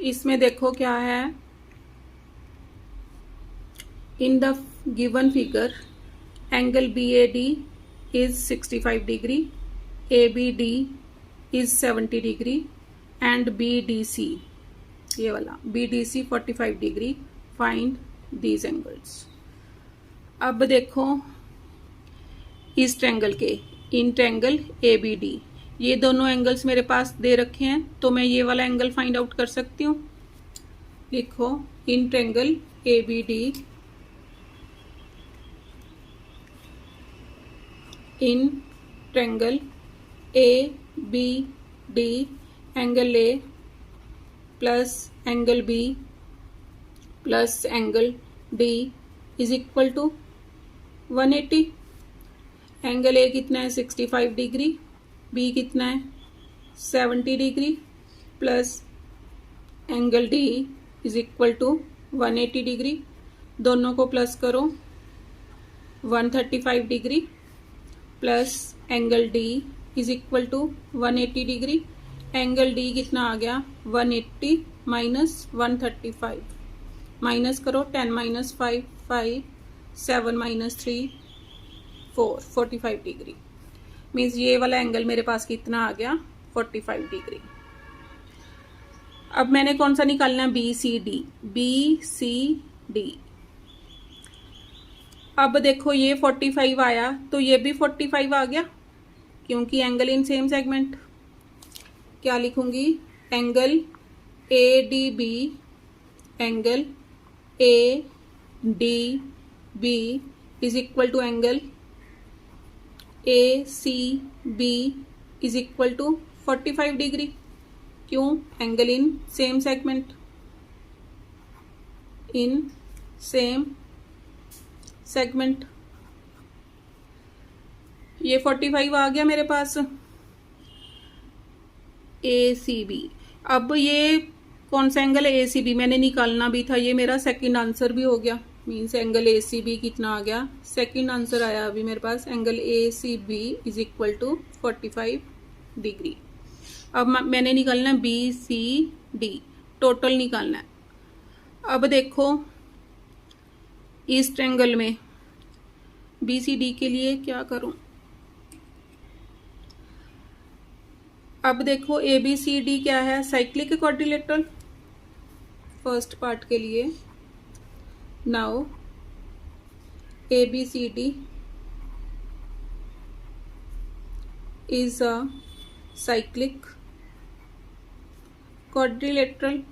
इसमें देखो क्या है, in the given figure angle BAD is 65 degree, ABD is 70 degree and BDC, ये वाला BDC 45 degree, find these angles. अब देखो इस ट्रायंगल के इन ट्रायंगल ABD, ये दोनों एंगल्स मेरे पास दे रखे हैं, तो मैं ये वाला एंगल फाइंड आउट कर सकती हूँ। लिखो in triangle ABD, in triangle ABD angle A plus angle B plus angle D is equal to 180। Angle A कितना है 65 डिग्री, B कितना है 70 degree plus angle D is equal to 180 degree. दोनों को प्लस करो, 135 degree plus angle D is equal to 180 degree. Angle D कितना आ गया 180 minus 135, minus करो 10 माइनस 5 5, 7 माइनस 3 4, 45 डिग्री। मीन्स ये वाला एंगल मेरे पास कितना आ गया 45 डिग्री। अब मैंने कौन सा निकालना है BCD, BCD। अब देखो ये 45 आया तो ये भी 45 आ गया, क्योंकि एंगल इन सेम सेगमेंट। क्या लिखूंगी, angle ADB, angle ADB is equal to angle ACB is equal to 45 degree. क्यों, angle in same segment, in same segment. ये 45 आ गया मेरे पास। ACB, अब ये कौन सा एंगल है ACB मैंने निकालना भी था, ये मेरा सेकंड आंसर भी हो गया। मीन्स एंगल ACB कितना आ गया, सेकंड आंसर आया अभी मेरे पास। Angle ACB is equal to 45 degree. अब मैंने निकालना है BCD, टोटल निकालना है। अब देखो इस ट्रायंगल में BCD के लिए क्या करूं। अब देखो ABCD क्या है, साइक्लिक क्वाड्रिलेटरल। फर्स्ट पार्ट के लिए now ABCD is a cyclic quadrilateral,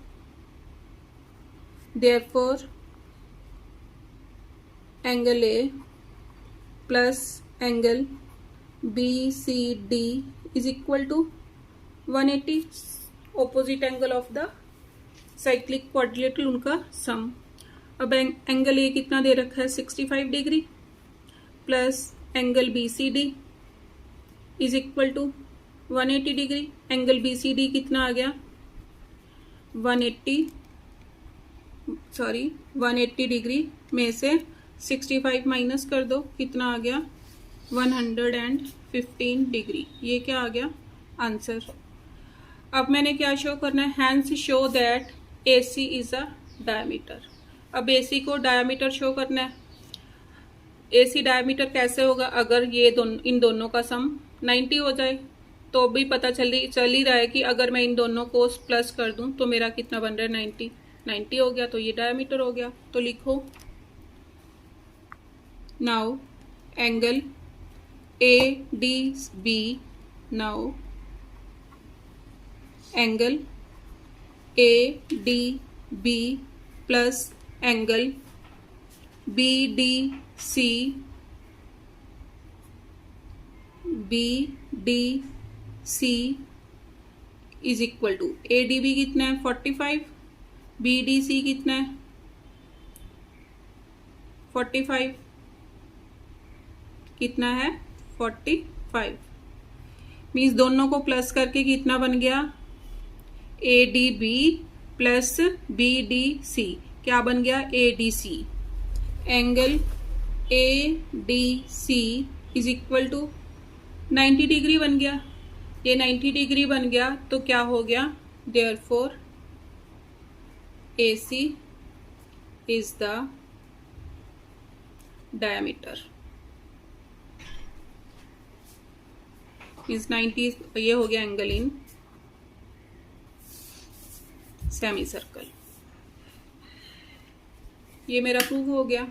therefore angle A plus angle BCD is equal to 180, opposite angle of the cyclic quadrilateral, उनका सम। अब एंगल A कितना दे रखा है 65 degree plus angle BCD is equal to 180 degree. Angle BCD कितना आ गया 180 degree में से 65 minus कर दो, कितना आ गया 115 डिग्री। ये क्या आ गया आंसर। अब मैंने क्या शो करना है, hence show that AC is a diameter. अब AC को डायमीटर शो करना है। AC डायमीटर कैसे होगा, अगर ये इन दोनों का सम 90 हो जाए, तो भी पता चल ही रहा है कि अगर मैं इन दोनों को प्लस कर दूं तो मेरा कितना बन रहा है 90 हो गया, तो ये डायमीटर हो गया। तो लिखो now angle ADB, now angle ADB plus angle BDC is equal to ADB कितना है 45, BDC कितना है 45, कितना है 45। मीन्स दोनों को प्लस करके कितना बन गया ADB प्लस BDC, क्या बन गया ADC। Angle ADC is equal to 90 degree बन गया। ये 90 डिग्री बन गया तो क्या हो गया, therefore AC is the diameter is 90। ये हो गया एंगल इन सेमी सर्कल। ये मेरा प्रूव हो गया।